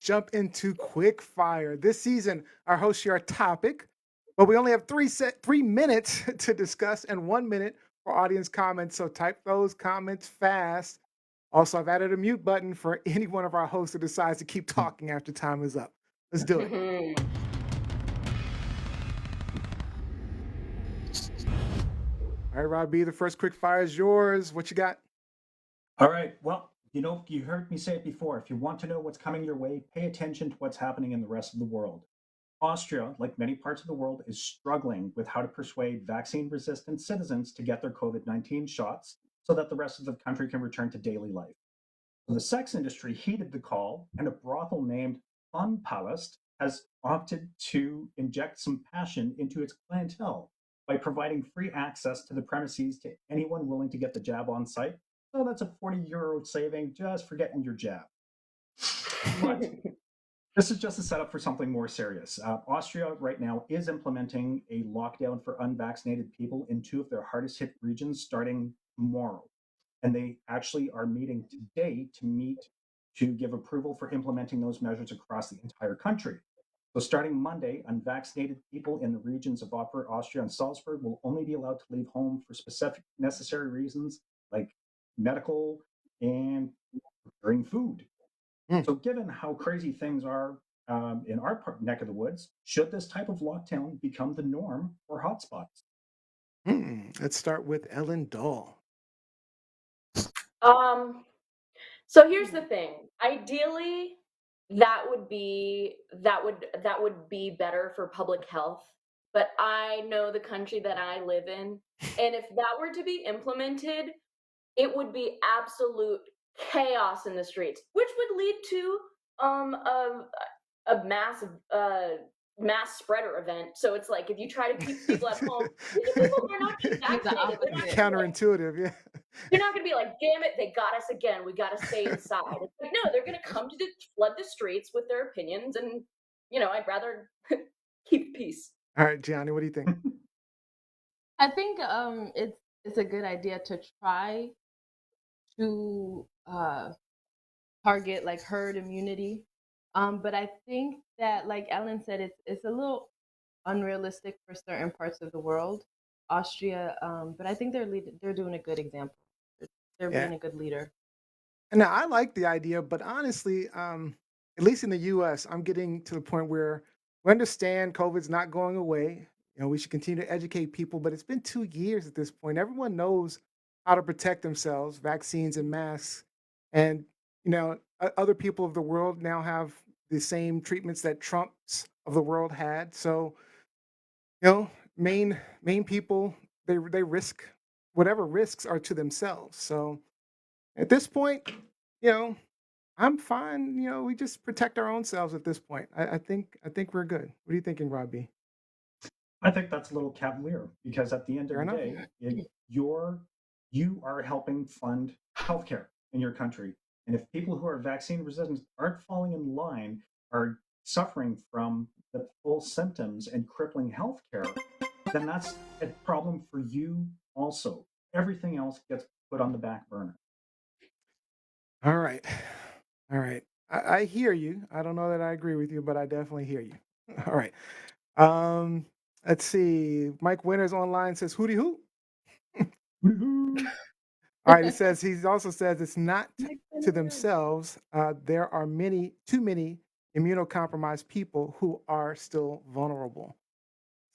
jump into quick fire. This season, our hosts share a topic, but we only have 3 minutes to discuss and 1 minute for audience comments. So type those comments fast. Also, I've added a mute button for any one of our hosts who decides to keep talking after time is up. Let's do it. All right, Rob B, the first quick fire is yours. What you got? All right. Well, you heard me say it before. If you want to know what's coming your way, pay attention to what's happening in the rest of the world. Austria, like many parts of the world, is struggling with how to persuade vaccine resistant citizens to get their COVID 19 shots so that the rest of the country can return to daily life. So the sex industry heeded the call, and a brothel named Fun Palace has opted to inject some passion into its clientele by providing free access to the premises to anyone willing to get the jab on site. So that's a €40 saving just for getting your jab. But this is just a setup for something more serious. Austria right now is implementing a lockdown for unvaccinated people in two of their hardest hit regions starting tomorrow. And they actually are meeting today to give approval for implementing those measures across the entire country. So starting Monday, unvaccinated people in the regions of Austria and Salzburg will only be allowed to leave home for specific necessary reasons like medical and procuring food. So given how crazy things are in our neck of the woods, should this type of lockdown become the norm for hotspots? Let's start with Ellen Dahl. So here's the thing. Ideally, that would be better for public health. But I know the country that I live in, and if that were to be implemented, it would be absolute chaos in the streets, which would lead to a mass spreader event. So it's like if you try to keep people at home, the people who are not being vaccinated, they're not Counterintuitive, yeah. You're not gonna be like, damn it, they got us again. We gotta stay inside. It's like, no, they're gonna come to flood the streets with their opinions, and I'd rather keep peace. All right, Gianni, what do you think? I think it's a good idea to try to target like herd immunity. But I think that, like Ellen said, it's a little unrealistic for certain parts of the world. Austria, but I think they're doing a good example. They're being a good leader. Now, I like the idea, but honestly, at least in the U.S., I'm getting to the point where we understand COVID's not going away. We should continue to educate people, but it's been 2 years at this point. Everyone knows how to protect themselves, vaccines and masks, and other people of the world now have the same treatments that Trumps of the world had. So, main people they risk whatever risks are to themselves. So at this point, I'm fine. We just protect our own selves at this point. I think we're good. What are you thinking, Robbie? I think that's a little cavalier because at the end of the day, you are helping fund healthcare in your country. And if people who are vaccine resistant aren't falling in line, are suffering from the full symptoms and crippling healthcare, then that's a problem for you also. Everything else gets put on the back burner. All right. I hear you. I don't know that I agree with you, but I definitely hear you. All right. Let's see. Mike Winters online says hootie hoo. All right. He also says it's not to themselves. There are too many immunocompromised people who are still vulnerable.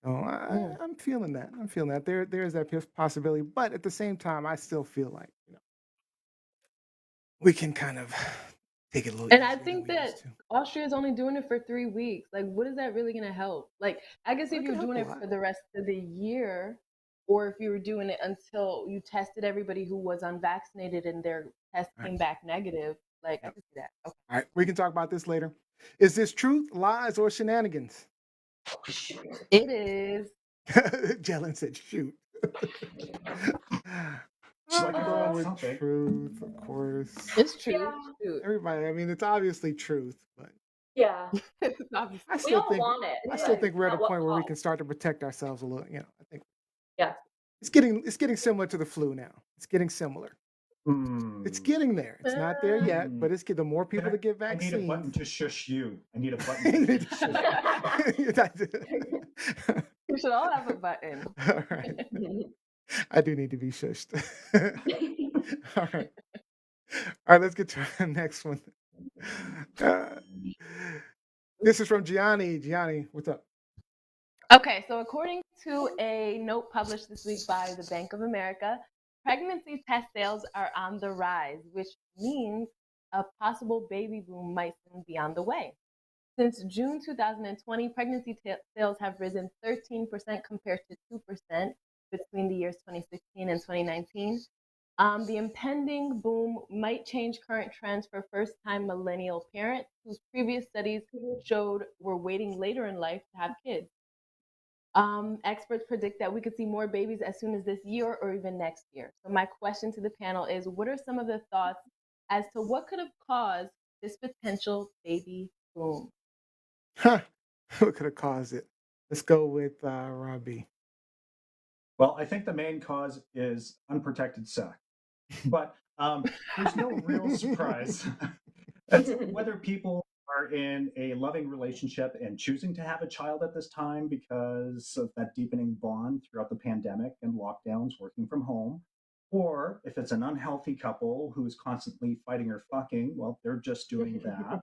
So I'm feeling that. There's that possibility, but at the same time, I still feel like we can kind of take it a little. And I think that Austria is only doing it for 3 weeks. Like, what is that really going to help? Like, I guess if you're doing it for the rest of the year, or if you were doing it until you tested everybody who was unvaccinated and their test came back negative, like, I can see that. Okay. All right, we can talk about this later. Is this truth, lies, or shenanigans? It is. Jalen said, shoot. With truth, of course. It's true. Yeah. Everybody, I mean, it's obviously truth, but yeah, I still think we're at a point where we can start to protect ourselves a little. I think. Yeah. It's getting similar to the flu now. It's getting similar. It's Hmm. getting there. It's not there yet, Hmm. but it's the more people that get I need a button vaccines. to shush you. I need a button You to need shush to you. We should all have a button. All right. I do need to be shushed. All right. All right, let's get to the next one. Uh, this is from Gianni. Gianni, what's up? Okay, so according to a note published this week by the Bank of America, pregnancy test sales are on the rise, which means a possible baby boom might soon be on the way. Since June 2020, pregnancy sales have risen 13% compared to 2% between the years 2016 and 2019. The impending boom might change current trends for first-time millennial parents whose previous studies showed were waiting later in life to have kids. Experts predict that we could see more babies as soon as this year or even next year. So my question to the panel is, what are some of the thoughts as to what could have caused this potential baby boom? Huh. What could have caused it? Let's go with Robbie. Well, I think the main cause is unprotected sex. But there's no real surprise. That's whether people are in a loving relationship and choosing to have a child at this time because of that deepening bond throughout the pandemic and lockdowns, working from home, or if it's an unhealthy couple who is constantly fighting or fucking, well, they're just doing that.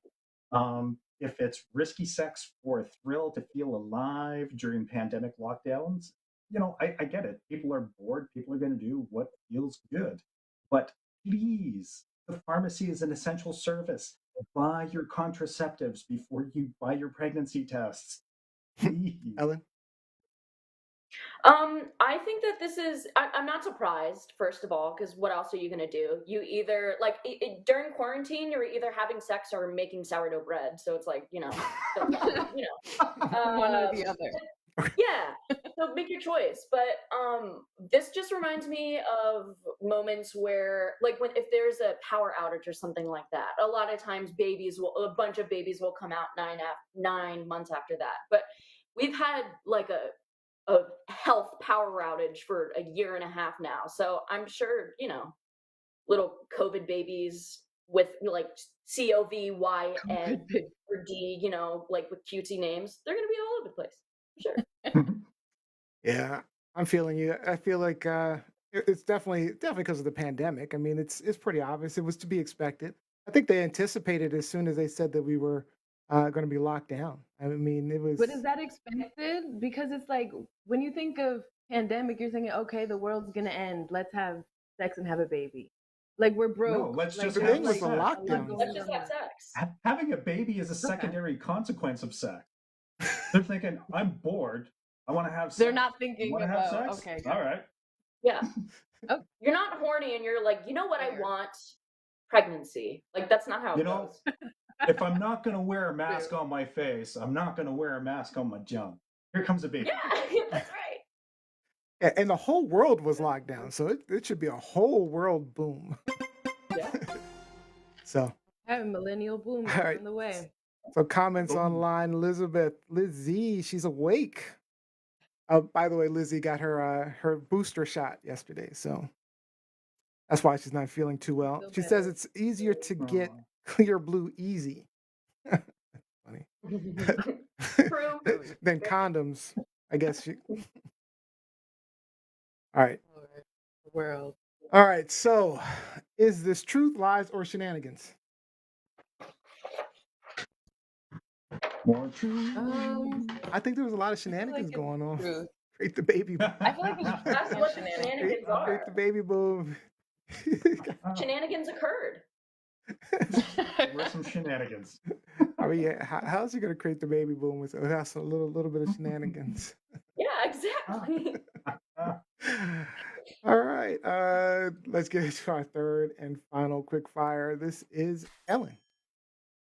If it's risky sex for a thrill to feel alive during pandemic lockdowns, I get it. People are bored. People are going to do what feels good. But please, the pharmacy is an essential service. Buy your contraceptives before you buy your pregnancy tests. Please. Ellen? I think that this is. I'm not surprised, first of all, because what else are you gonna do? You either like during quarantine, you're either having sex or making sourdough bread. So it's like so, you know, One or the other. yeah. So make your choice. But this just reminds me of moments where, like, if there's a power outage or something like that, a lot of times a bunch of babies will come out 9 months after that. But we've had like a health power outage for a year and a half now. So I'm sure, little COVID babies with like COVYN or D, like with cutesy names, they're going to be all over the place. For sure. Yeah, I'm feeling you. I feel like it's definitely because of the pandemic. I mean, it's pretty obvious. It was to be expected. I think they anticipated as soon as they said that we were going to be locked down. I mean, it But was. is that expected? Because it's like when you think of pandemic, you're thinking, okay, the world's gonna end. Let's have sex and have a baby. Like we're No, broke. let's Like just The we have have thing was like the sex. a lot lockdowns. Let's going just on. have sex. Having a baby is a Okay. secondary consequence of sex. They're thinking, I'm bored. I want to have sex. They're not You thinking want to have about sex? okay. All right. Yeah. Okay. You're not horny and you're like, you know what I Fair. want? Pregnancy. Like, that's not how You it know, goes. if I'm not going to wear a mask True. on my face, I'm not going to wear a mask on my junk. Here comes a baby. Yeah, that's right. Yeah, and the whole world was locked down, so it should be a whole world boom. Yeah. So, Have a millennial boom all that's right. on the way. So comments Boom. online. Lizzie, she's awake. By the way, Lizzie got her booster shot yesterday, so that's why she's not feeling too well. Feel She says better. it's easier to get Aw. clear blue easy. Funny. True. Than condoms, I guess. All right. All right. The world. All right. So, is this truth, lies, or shenanigans? More true. I think there was a lot of I feel like shenanigans it's going on. truth. Create the baby. I feel like it's That's truth what and the shenanigans. shenanigans Create are. the baby boom. Shenanigans occurred. There were some shenanigans. I mean, yeah, how's he gonna create the baby boom without a little bit of shenanigans? Yeah, exactly. All right, let's get into our third and final quick fire. This is Ellen.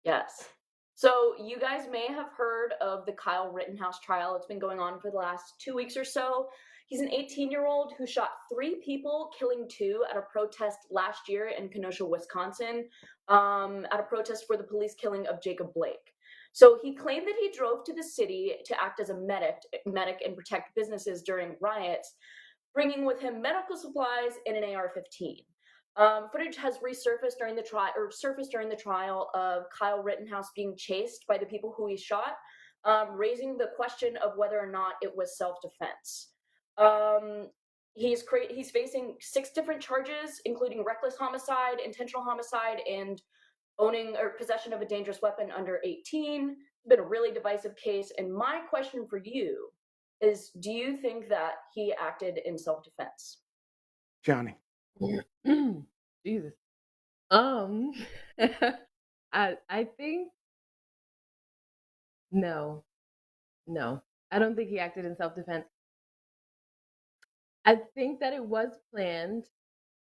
Yes. So you guys may have heard of the Kyle Rittenhouse trial. It's been going on for the last 2 weeks or so. He's an 18-year-old who shot 3 people, killing 2 at a protest last year in Kenosha, Wisconsin, at a protest for the police killing of Jacob Blake. So he claimed that he drove to the city to act as a medic and protect businesses during riots, bringing with him medical supplies and an AR-15. Footage has resurfaced during the trial, or surfaced during the trial of Kyle Rittenhouse being chased by the people who he shot, raising the question of whether or not it was self-defense. He's facing 6 different charges, including reckless homicide, intentional homicide, and owning or possession of a dangerous weapon under 18. It's been a really divisive case. And my question for you is, do you think that he acted in self-defense? Johnny. Jesus. Um, I think no, no. I don't think he acted in self-defense. I think that it was planned.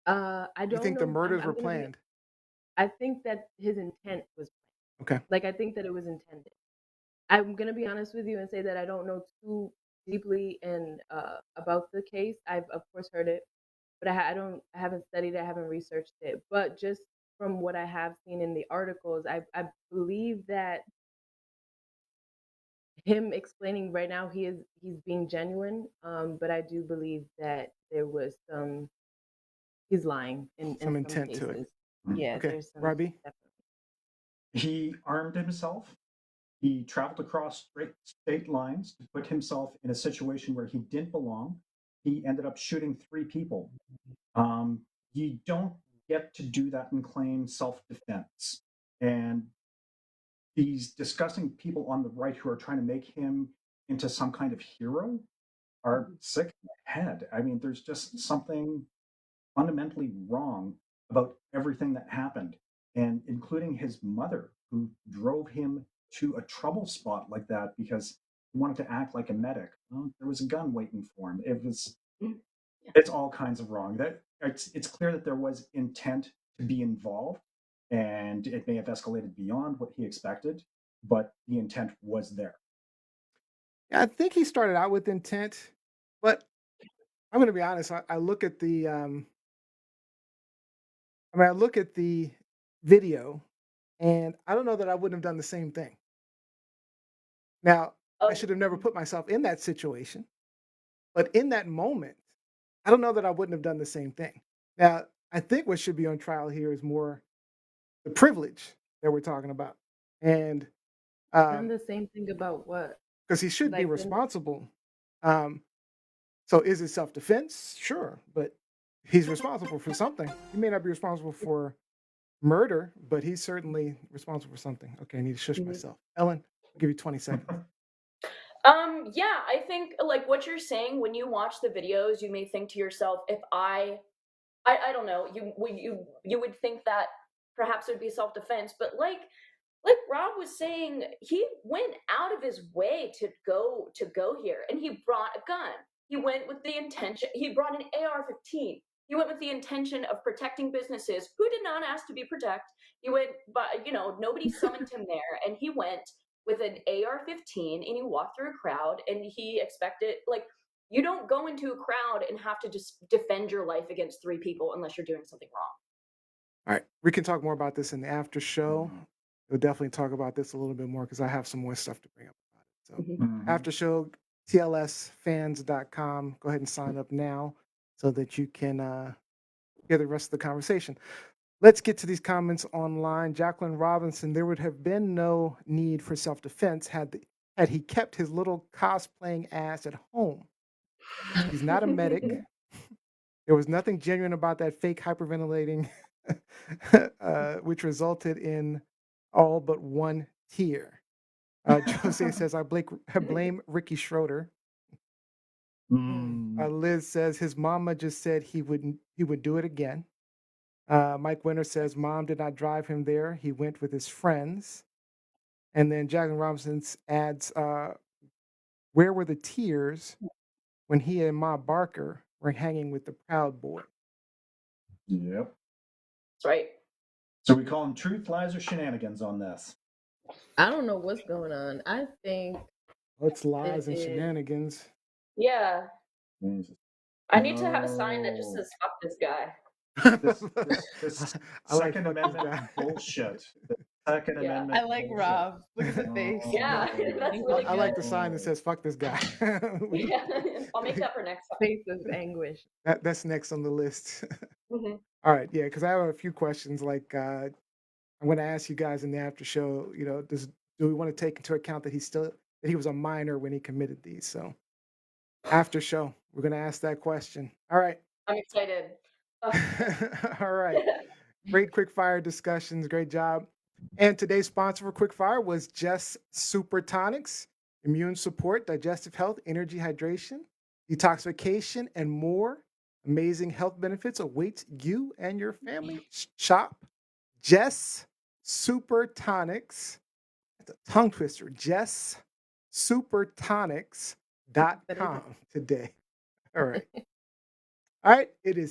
I You don't think the know. murders were gonna be. planned? I think that his intent was planned. Okay. Like I think that it was intended. I'm gonna be honest with you and say that I don't know too deeply and about the case. I've of course heard it, but I haven't studied it, I haven't researched it. But just from what I have seen in the articles, I believe that him explaining right now he's being genuine. But I do believe that there was he's lying in Some some intent to it. cases. Yeah, Okay. there's some Robbie? definitely. He armed himself. He traveled across state lines to put himself in a situation where he didn't belong. He ended up shooting 3 people. You don't get to do that and claim self-defense. And these disgusting people on the right who are trying to make him into some kind of hero are sick in the head. I mean, there's just something fundamentally wrong about everything that happened, and including his mother, who drove him to a trouble spot like that because he wanted to act like a medic. Well, there was a gun waiting for him. It's all kinds of wrong. That it's clear that there was intent to be involved, and it may have escalated beyond what he expected, but the intent was there. Yeah, I think he started out with intent, but I'm going to be honest. I look at the, I look at the video, and I don't know that I wouldn't have done the same thing. Now, I Oh, should have never put myself in that situation, but in that moment, I don't know that I wouldn't have done the same thing. Now, I think what should be on trial here is more the privilege that we're talking about, and Done the same thing about what? because he should be Like then responsible. Um, so, is it self-defense? Sure, but he's responsible for something. He may not be responsible for murder, but he's certainly responsible for something. Okay, I need to shush Mhm. myself. Ellen, I'll give you 20 seconds. Yeah, I think like what you're saying, when you watch the videos, you may think to yourself, if I don't know, you would think that perhaps it would be self-defense, but like Rob was saying, he went out of his way to go here, and he brought a gun. He went with the intention. He brought an AR-15. He went with the intention of protecting businesses who did not ask to be protected. He went, but nobody summoned him there, and he went with an AR-15, and he walked through a crowd, and he expected like. You don't go into a crowd and have to just defend your life against 3 people unless you're doing something wrong. All right, we can talk more about this in the after show. We'll definitely talk about this a little bit more because I have some more stuff to bring up about it. So, Mhm. after show, TLSfans.com. Go ahead and sign up now so that you can hear the rest of the conversation. Let's get to these comments online. Jacqueline Robinson, there would have been no need for self-defense had he kept his little cosplaying ass at home. He's not a medic. There was nothing genuine about that fake hyperventilating, which resulted in all but 1 tear. Jose says, I blame Ricky Schroeder. Liz says his mama just said he would do it again. Mike Winter says mom did not drive him there. He went with his friends. And then Jacqueline Robinson adds, where were the tears when he and Ma Barker were hanging with the Proud Boy? Yep. That's right. So we call them truth, lies, or shenanigans on this. I don't know what's going on. I think It's lies and is. shenanigans. Yeah. Jesus. I need to have a sign that just says "fuck this guy." This I like Second fuck this Amendment guy. bullshit. The Second Yeah. Amendment. I like bullshit. Rob. Look at the face. Yeah, that's really I like good. the sign that says "fuck this guy." Yeah. I'll make that for next time. Face of anguish. That's next on the list. Mhm. All right, yeah, because I have a few questions. Like, I'm going to ask you guys in the after show. Do we want to take into account that he was a minor when he committed these? So after show, we're going to ask that question. All right, I'm excited. Ugh. all right. Great quick fire discussions. Great job. And today's sponsor for quick fire was Just Super Tonics, immune support, digestive health, energy hydration, detoxification, and more. Amazing health benefits await you and your family. Shop Jess Super Tonics. That's a tongue twister. Better than JessSuperTonics.com today. All right. All right. It is